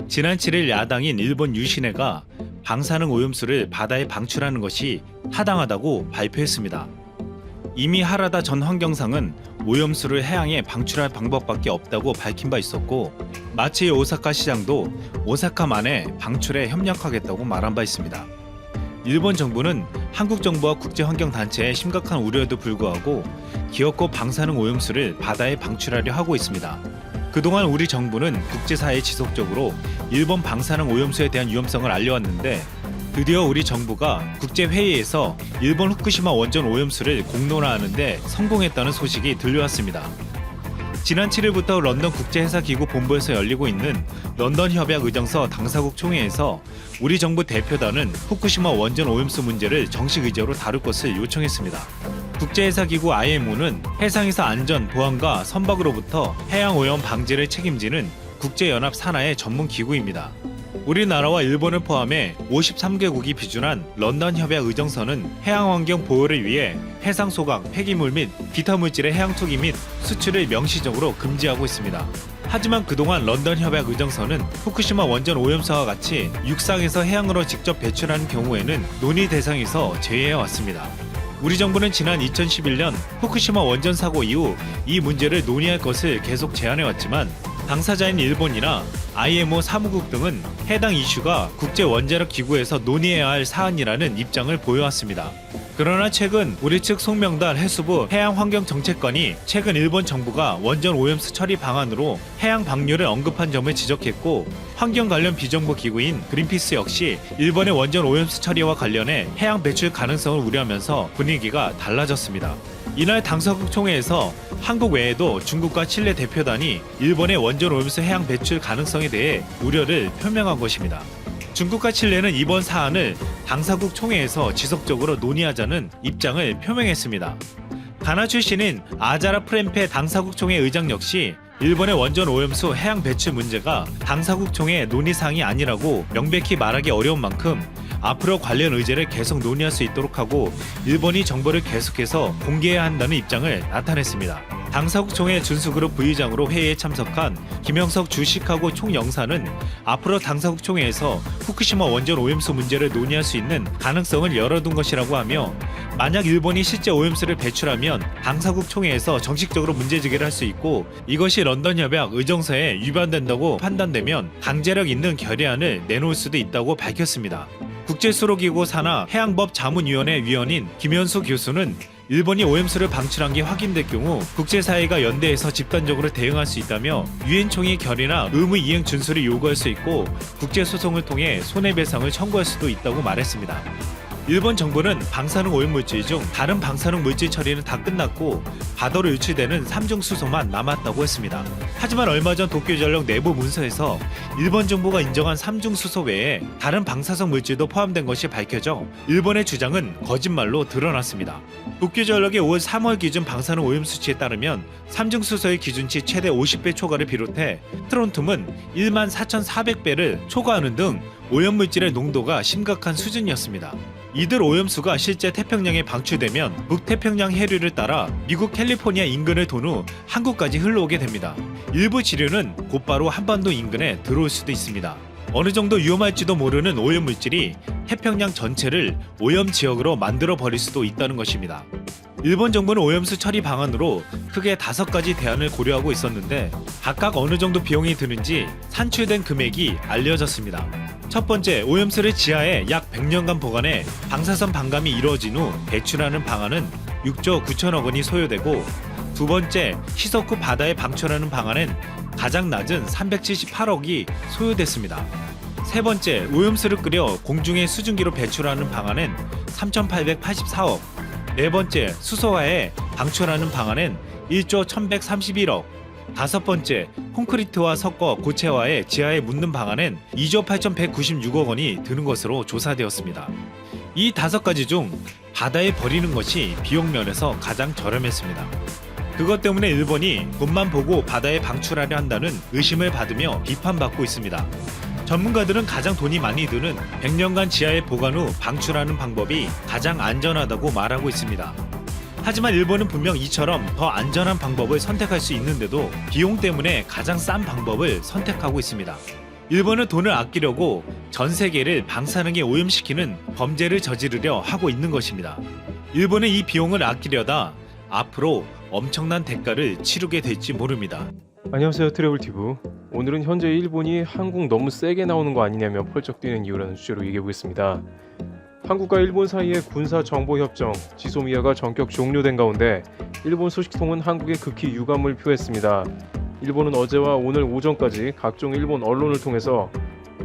지난 7일 야당인 일본 유신회가 방사능 오염수를 바다에 방출하는 것이 타당하다고 발표했습니다. 이미 하라다 전 환경상은 오염수를 해양에 방출할 방법밖에 없다고 밝힌 바 있었고, 마치 오사카 시장도 오사카만에 방출에 협력하겠다고 말한 바 있습니다. 일본 정부는 한국 정부와 국제환경단체의 심각한 우려에도 불구하고 기어코 방사능 오염수를 바다에 방출하려 하고 있습니다. 그동안 우리 정부는 국제사회에 지속적으로 일본 방사능 오염수에 대한 위험성을 알려왔는데, 드디어 우리 정부가 국제회의에서 일본 후쿠시마 원전 오염수를 공론화하는 데 성공했다는 소식이 들려왔습니다. 지난 7일부터 런던 국제해사기구 본부에서 열리고 있는 런던 협약 의정서 당사국 총회에서 우리 정부 대표단은 후쿠시마 원전 오염수 문제를 정식 의제로 다룰 것을 요청했습니다. 국제해사기구 IMO는 해상에서 안전, 보안과 선박으로부터 해양오염 방지를 책임지는 국제연합 산하의 전문 기구입니다. 우리나라와 일본을 포함해 53개국이 비준한 런던 협약 의정서는 해양환경 보호를 위해 해상 소각, 폐기물 및 기타 물질의 해양 투기 및 수출을 명시적으로 금지하고 있습니다. 하지만 그동안 런던 협약 의정서는 후쿠시마 원전 오염수와 같이 육상에서 해양으로 직접 배출하는 경우에는 논의 대상에서 제외해 왔습니다. 우리 정부는 지난 2011년 후쿠시마 원전 사고 이후 이 문제를 논의할 것을 계속 제안해왔지만, 당사자인 일본이나 IMO 사무국 등은 해당 이슈가 국제원자력 기구에서 논의해야 할 사안이라는 입장을 보여왔습니다. 그러나 최근 우리 측 송명달 해수부 해양환경정책관이 최근 일본 정부가 원전 오염수 처리 방안으로 해양 방류를 언급한 점을 지적했고, 환경 관련 비정부 기구인 그린피스 역시 일본의 원전 오염수 처리와 관련해 해양 배출 가능성을 우려하면서 분위기가 달라졌습니다. 이날 당사국 총회에서 한국 외에도 중국과 칠레 대표단이 일본의 원전 오염수 해양 배출 가능성에 대해 우려를 표명한 것입니다. 중국과 칠레는 이번 사안을 당사국 총회에서 지속적으로 논의하자는 입장을 표명했습니다. 가나 출신인 아자라 프렌페 당사국 총회 의장 역시 일본의 원전 오염수 해양 배출 문제가 당사국 총회 논의사항이 아니라고 명백히 말하기 어려운 만큼 앞으로 관련 의제를 계속 논의할 수 있도록 하고 일본이 정보를 계속해서 공개해야 한다는 입장을 나타냈습니다. 당사국 총회 준수그룹 부의장으로 회의에 참석한 김영석 주식하고 총영사는 앞으로 당사국 총회에서 후쿠시마 원전 오염수 문제를 논의할 수 있는 가능성을 열어둔 것이라고 하며, 만약 일본이 실제 오염수를 배출하면 당사국 총회에서 정식적으로 문제제기를 할 수 있고, 이것이 런던 협약 의정서에 위반된다고 판단되면 강제력 있는 결의안을 내놓을 수도 있다고 밝혔습니다. 국제수로기구 산하 해양법 자문위원회 위원인 김현수 교수는 일본이 오염수를 방출한 게 확인될 경우 국제사회가 연대해서 집단적으로 대응할 수 있다며, 유엔총회 결의나 의무 이행 준수를 요구할 수 있고 국제소송을 통해 손해배상을 청구할 수도 있다고 말했습니다. 일본 정부는 방사능 오염물질 중 다른 방사능 물질 처리는 다 끝났고 바다로 유출되는 삼중 수소만 남았다고 했습니다. 하지만 얼마 전 도쿄전력 내부 문서에서 일본 정부가 인정한 삼중 수소 외에 다른 방사성 물질도 포함된 것이 밝혀져 일본의 주장은 거짓말로 드러났습니다. 도쿄전력의 5월 3월 기준 방사능 오염 수치에 따르면 삼중 수소의 기준치 최대 50배 초과를 비롯해 트론튬은 14,400배를 초과하는 등 오염물질의 농도가 심각한 수준이었습니다. 이들 오염수가 실제 태평양에 방출되면 북태평양 해류를 따라 미국 캘리포니아 인근을 돈 후 한국까지 흘러오게 됩니다. 일부 지류는 곧바로 한반도 인근에 들어올 수도 있습니다. 어느 정도 위험할지도 모르는 오염물질이 태평양 전체를 오염지역으로 만들어 버릴 수도 있다는 것입니다. 일본 정부는 오염수 처리 방안으로 크게 5가지 대안을 고려하고 있었는데, 각각 어느 정도 비용이 드는지 산출된 금액이 알려졌습니다. 첫 번째, 오염수를 지하에 약 100년간 보관해 방사선 반감이 이루어진 후 배출하는 방안은 6조 9천억 원이 소요되고, 두 번째, 희석 후 바다에 방출하는 방안은 가장 낮은 378억이 소요됐습니다. 세 번째, 오염수를 끓여 공중에 수증기로 배출하는 방안은 3,884억, 네 번째, 수소화에 방출하는 방안은 1조 1,131억, 다섯 번째, 콘크리트와 섞어 고체화해 지하에 묻는 방안은 2조 8,196억 원이 드는 것으로 조사되었습니다. 이 5가지 중 바다에 버리는 것이 비용 면에서 가장 저렴했습니다. 그것 때문에 일본이 돈만 보고 바다에 방출하려 한다는 의심을 받으며 비판받고 있습니다. 전문가들은 가장 돈이 많이 드는 100년간 지하에 보관 후 방출하는 방법이 가장 안전하다고 말하고 있습니다. 하지만 일본은 분명 이처럼 더 안전한 방법을 선택할 수 있는데도 비용 때문에 가장 싼 방법을 선택하고 있습니다. 일본은 돈을 아끼려고 전 세계를 방사능에 오염시키는 범죄를 저지르려 하고 있는 것입니다. 일본은 이 비용을 아끼려다 앞으로 엄청난 대가를 치르게 될지 모릅니다. 안녕하세요, 트래블티브. 오늘은 현재 일본이 한국 너무 세게 나오는 거 아니냐며 펄쩍 뛰는 이유라는 주제로 얘기해보겠습니다. 한국과 일본 사이의 군사정보협정 지소미아가 전격 종료된 가운데 일본 소식통은 한국에 극히 유감을 표했습니다. 일본은 어제와 오늘 오전까지 각종 일본 언론을 통해서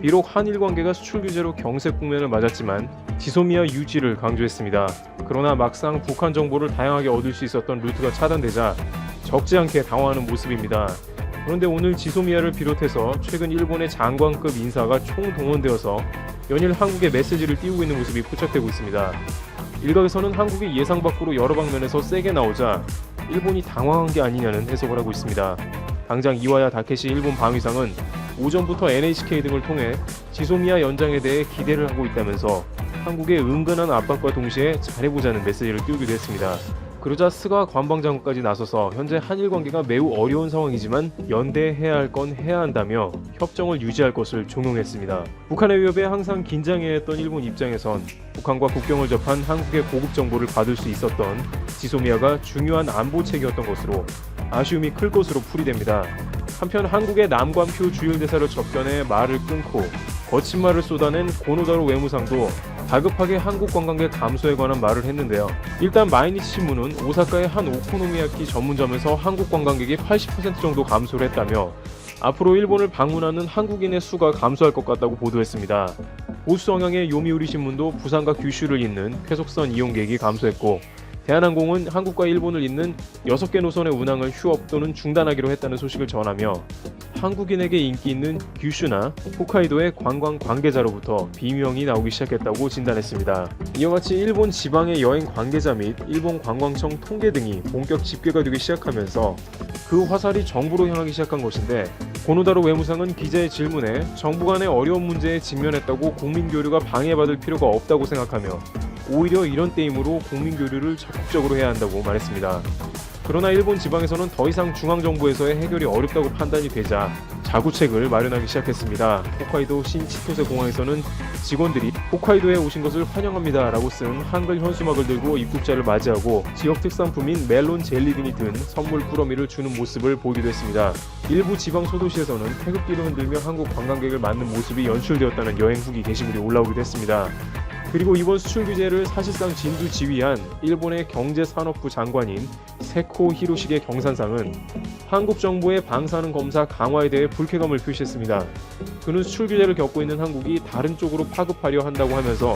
비록 한일 관계가 수출 규제로 경색 국면을 맞았지만 지소미아 유지를 강조했습니다. 그러나 막상 북한 정보를 다양하게 얻을 수 있었던 루트가 차단되자 적지 않게 당황하는 모습입니다. 그런데 오늘 지소미아를 비롯해서 최근 일본의 장관급 인사가 총동원되어서 연일 한국에 메시지를 띄우고 있는 모습이 포착되고 있습니다. 일각에서는 한국이 예상 밖으로 여러 방면에서 세게 나오자 일본이 당황한 게 아니냐는 해석을 하고 있습니다. 당장 이와야 다케시 일본 방위상은 오전부터 NHK 등을 통해 지소미아 연장에 대해 기대를 하고 있다면서 한국의 은근한 압박과 동시에 잘해보자는 메시지를 띄우기도 했습니다. 그러자 스가 관방장관까지 나서서 현재 한일 관계가 매우 어려운 상황이지만 연대해야 할 건 해야 한다며 협정을 유지할 것을 종용했습니다. 북한의 위협에 항상 긴장해야 했던 일본 입장에선 북한과 국경을 접한 한국의 고급 정보를 받을 수 있었던 지소미아가 중요한 안보책이었던 것으로 아쉬움이 클 것으로 풀이됩니다. 한편 한국의 남관표 주일대사를 접견해 말을 끊고 거친 말을 쏟아낸 고노다로 외무상도 다급하게 한국 관광객 감소에 관한 말을 했는데요. 일단 마이니치 신문은 오사카의 한 오코노미야키 전문점에서 한국 관광객이 80% 정도 감소를 했다며 앞으로 일본을 방문하는 한국인의 수가 감소할 것 같다고 보도했습니다. 보수 성향의 요미우리 신문도 부산과 규슈를 잇는 쾌속선 이용객이 감소했고 대한항공은 한국과 일본을 잇는 6개 노선의 운항을 휴업 또는 중단하기로 했다는 소식을 전하며 한국인에게 인기 있는 규슈나 홋카이도의 관광 관계자로부터 비명이 나오기 시작했다고 진단했습니다. 이와 같이 일본 지방의 여행 관계자 및 일본 관광청 통계 등이 본격 집계가 되기 시작하면서 그 화살이 정부로 향하기 시작한 것인데 고노다로 외무상은 기자의 질문에 정부 간의 어려운 문제에 직면했다고 국민교류가 방해받을 필요가 없다고 생각하며 오히려 이런 때이므로 국민교류를 적극적으로 해야 한다고 말했습니다. 그러나 일본 지방에서는 더 이상 중앙정부에서의 해결이 어렵다고 판단이 되자 자구책을 마련하기 시작했습니다. 홋카이도 신치토세 공항에서는 직원들이 홋카이도에 오신 것을 환영합니다 라고 쓴 한글 현수막을 들고 입국자를 맞이하고 지역 특산품인 멜론 젤리 등이 든 선물 꾸러미를 주는 모습을 보이기도 했습니다. 일부 지방 소도시에서는 태극기를 흔들며 한국 관광객을 맞는 모습이 연출되었다는 여행 후기 게시물이 올라오기도 했습니다. 그리고 이번 수출 규제를 사실상 진두지휘한 일본의 경제산업부 장관인 세코 히로시게 경산상은 한국 정부의 방사능 검사 강화에 대해 불쾌감을 표시했습니다. 그는 수출 규제를 겪고 있는 한국이 다른 쪽으로 파급하려 한다고 하면서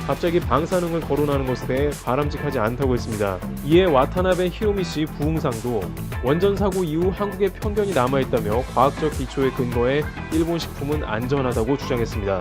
갑자기 방사능을 거론하는 것에 대해 바람직하지 않다고 했습니다. 이에 와타나베 히로미씨 부흥상도 원전 사고 이후 한국의 편견이 남아있다며 과학적 기초에 근거해 일본 식품은 안전하다고 주장했습니다.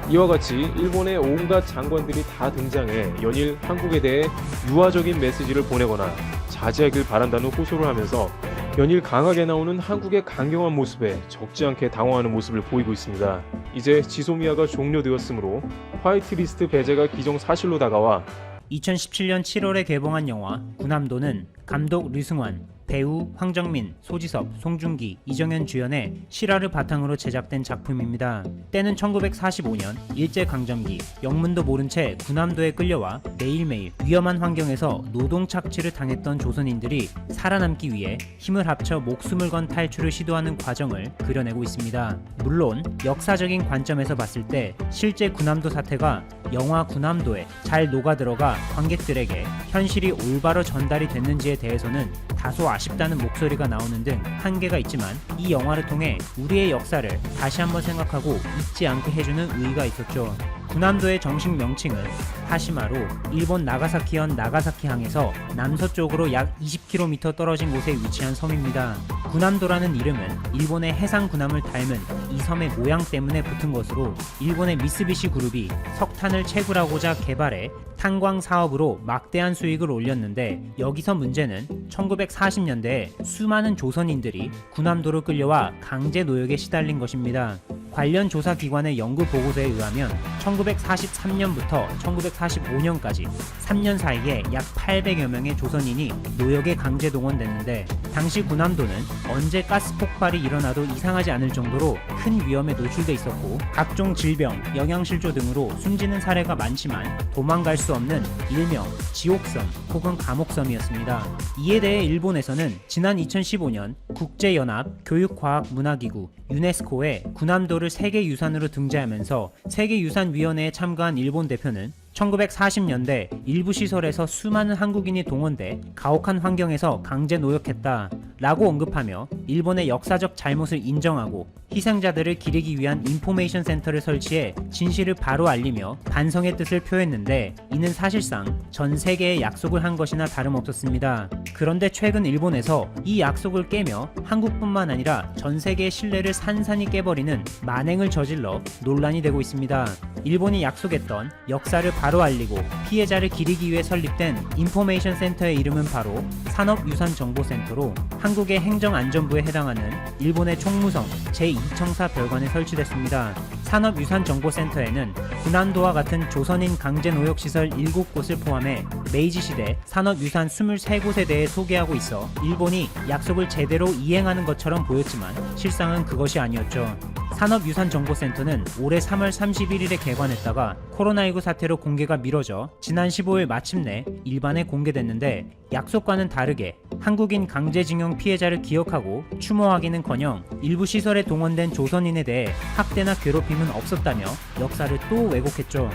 이와 같이 일본의 온갖 장관들이 다 등장해 연일 한국에 대해 유화적인 메시지를 보내거나 자제하길 바란다는 호소를 하면서 연일 강하게 나오는 한국의 강경한 모습에 적지 않게 당황하는 모습을 보이고 있습니다. 이제 지소미아가 종료되었으므로 화이트리스트 배제가 기정사실로 다가와 2017년 7월에 개봉한 영화 군함도는 감독 류승환, 배우 황정민, 소지섭, 송중기, 이정현 주연의 실화를 바탕으로 제작된 작품입니다. 때는 1945년 일제강점기, 영문도 모른 채 군함도에 끌려와 매일매일 위험한 환경에서 노동 착취를 당했던 조선인들이 살아남기 위해 힘을 합쳐 목숨을 건 탈출을 시도하는 과정을 그려내고 있습니다. 물론 역사적인 관점에서 봤을 때 실제 군함도 사태가 영화 군함도에 잘 녹아들어가 관객들에게 현실이 올바로 전달이 됐는지에 대해서는 다소 아쉽다는 목소리가 나오는 등 한계가 있지만 이 영화를 통해 우리의 역사를 다시 한번 생각하고 잊지 않게 해주는 의의가 있었죠. 군함도의 정식 명칭은 하시마로 일본 나가사키현 나가사키항에서 남서쪽으로 약 20km 떨어진 곳에 위치한 섬입니다. 군함도라는 이름은 일본의 해상 군함을 닮은 이 섬의 모양 때문에 붙은 것으로 일본의 미쓰비시 그룹이 석탄을 채굴하고자 개발해 탄광 사업으로 막대한 수익을 올렸는데 여기서 문제는 1940년대에 수많은 조선인들이 군함도로 끌려와 강제 노역에 시달린 것입니다. 관련 조사기관의 연구 보고서에 의하면 1943년부터 1945년까지 3년 사이에 약 800여 명의 조선인이 노역에 강제 동원됐는데, 당시 군함도는 언제 가스 폭발이 일어나도 이상하지 않을 정도로 큰 위험에 노출돼 있었고, 각종 질병, 영양실조 등으로 숨지는 사례가 많지만 도망갈 수 없는 일명 지옥섬 혹은 감옥섬이었습니다. 이에 대해 일본에서는 지난 2015년 국제연합 교육과학문화기구 유네스코에 군함도를 세계유산으로 등재하면서 세계유산위원회에 참가한 일본 대표는 1940년대 일부 시설에서 수많은 한국인이 동원돼 가혹한 환경에서 강제 노역했다 라고 언급하며 일본의 역사적 잘못을 인정하고 희생자들을 기리기 위한 인포메이션 센터를 설치해 진실을 바로 알리며 반성의 뜻을 표했는데, 이는 사실상 전 세계에 약속을 한 것이나 다름없었습니다. 그런데 최근 일본에서 이 약속을 깨며 한국뿐만 아니라 전 세계의 신뢰를 산산이 깨버리는 만행을 저질러 논란이 되고 있습니다. 일본이 약속했던 역사를 바로 알리고 피해자를 기리기 위해 설립된 인포메이션 센터의 이름은 바로 산업유산정보센터로 한국의 행정안전부에 해당하는 일본의 총무성 제2청사 별관에 설치됐습니다. 산업유산정보센터에는 군함도와 같은 조선인 강제노역시설 7곳을 포함해 메이지시대 산업유산 23곳에 대해 소개하고 있어 일본이 약속을 제대로 이행하는 것처럼 보였지만 실상은 그것이 아니었죠. 산업유산정보센터는 올해 3월 31일에 개관했다가 코로나19 사태로 공개가 미뤄져 지난 15일 마침내 일반에 공개됐는데, 약속과는 다르게 한국인 강제징용 피해자를 기억하고 추모하기는커녕 일부 시설에 동원된 조선인에 대해 학대나 괴롭힘은 없었다며 역사를 또 왜곡했죠.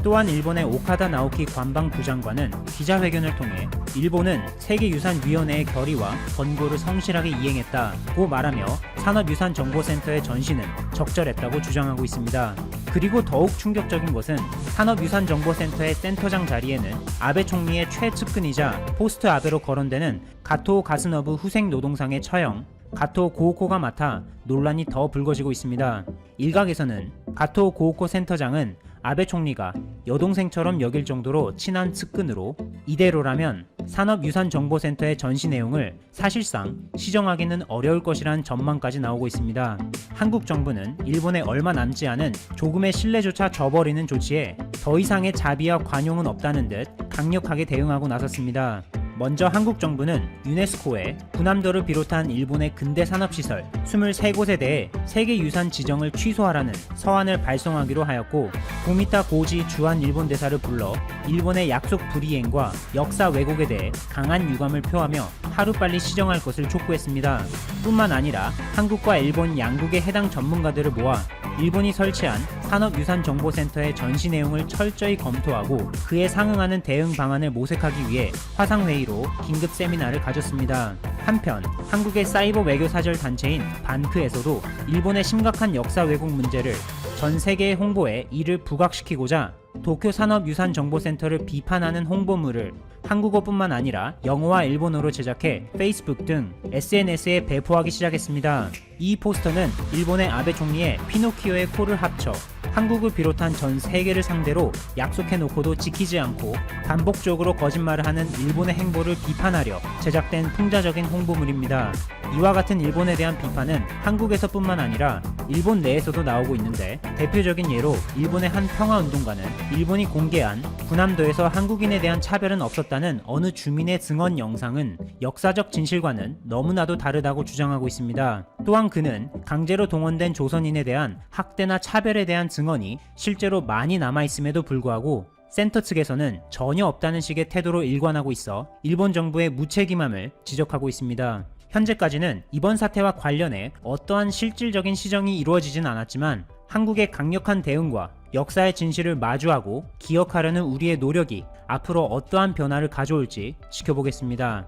또한 일본의 오카다 나오키 관방부장관은 기자회견을 통해 일본은 세계유산위원회의 결의와 권고를 성실하게 이행했다고 말하며 산업유산정보센터의 전시는 적절했다고 주장하고 있습니다. 그리고 더욱 충격적인 것은 산업유산정보센터의 센터장 자리에는 아베 총리의 최측근이자 포스트 아베로 거론되는 가토 가스너부 후생 노동상의 처형 가토 고오코가 맡아 논란이 더 불거지고 있습니다. 일각에서는 가토 고오코 센터장은 아베 총리가 여동생처럼 여길 정도로 친한 측근으로, 이대로라면 산업유산정보센터의 전시 내용을 사실상 시정하기는 어려울 것이란 전망까지 나오고 있습니다. 한국 정부는 일본에 얼마 남지 않은 조금의 신뢰조차 저버리는 조치에 더 이상의 자비와 관용은 없다는 듯 강력하게 대응하고 나섰습니다. 먼저 한국 정부는 유네스코에 군함도를 비롯한 일본의 근대 산업시설 23곳에 대해 세계유산 지정을 취소하라는 서한을 발송하기로 하였고, 구미타 고지 주한 일본 대사를 불러 일본의 약속 불이행과 역사 왜곡에 대해 강한 유감을 표하며 하루빨리 시정할 것을 촉구했습니다. 뿐만 아니라 한국과 일본 양국의 해당 전문가들을 모아 일본이 설치한 산업유산정보센터의 전시 내용을 철저히 검토하고 그에 상응하는 대응 방안을 모색하기 위해 화상회의로 긴급 세미나를 가졌습니다. 한편 한국의 사이버 외교 사절 단체인 반크에서도 일본의 심각한 역사 왜곡 문제를 전 세계에 홍보해 이를 부각시키고자 도쿄 산업유산정보센터를 비판하는 홍보물을 한국어뿐만 아니라 영어와 일본어로 제작해 페이스북 등 SNS에 배포하기 시작했습니다. 이 포스터는 일본의 아베 총리의 피노키오의 코를 합쳐 한국을 비롯한 전 세계를 상대로 약속해놓고도 지키지 않고 반복적으로 거짓말을 하는 일본의 행보를 비판하려 제작된 풍자적인 홍보물입니다. 이와 같은 일본에 대한 비판은 한국에서뿐만 아니라 일본 내에서도 나오고 있는데, 대표적인 예로 일본의 한 평화운동가는 일본이 공개한 군함도에서 한국인에 대한 차별은 없었다는 어느 주민의 증언 영상은 역사적 진실과는 너무나도 다르다고 주장하고 있습니다. 또한 그는 강제로 동원된 조선인에 대한 학대나 차별에 대한 증언이 실제로 많이 남아있음에도 불구하고 센터 측에서는 전혀 없다는 식의 태도로 일관하고 있어 일본 정부의 무책임함을 지적하고 있습니다. 현재까지는 이번 사태와 관련해 어떠한 실질적인 시정이 이루어지진 않았지만 한국의 강력한 대응과 역사의 진실을 마주하고 기억하려는 우리의 노력이 앞으로 어떠한 변화를 가져올지 지켜보겠습니다.